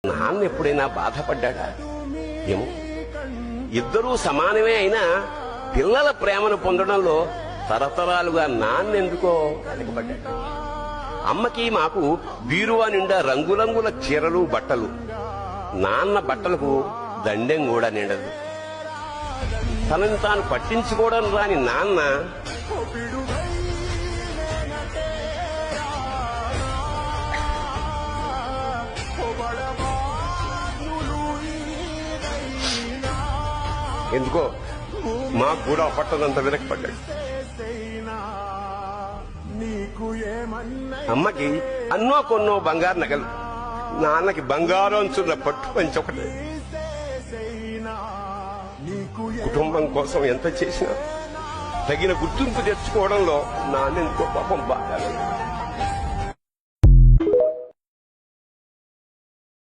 నాన్న ఎప్పుడైనా బాధపడ్డాడా ఏమో. ఇద్దరూ సమానమే అయినా పిల్లల ప్రేమను పొందడంలో తరతరాలుగా నాన్నెందుకో వెనకబడ్డాడు. అమ్మకి మాకు బీరువా నిండా రంగురంగుల చీరలు బట్టలు, నాన్న బట్టలకు దండెం కూడా నిండదు. తనని తాను పట్టించుకోవడం రాని నాన్న ఎందుకో మాకు కూడా పట్టదంత వెనకపడ్డాడు. అమ్మకి అన్నో కొన్నో బంగారు నగలు, నాన్నకి బంగారం చున్న పట్టు పంచి ఒకటే. కుటుంబం కోసం ఎంత చేసినా తగిన గుర్తింపు తెచ్చుకోవడంలో నాన్నెందుకో పాపం బాగా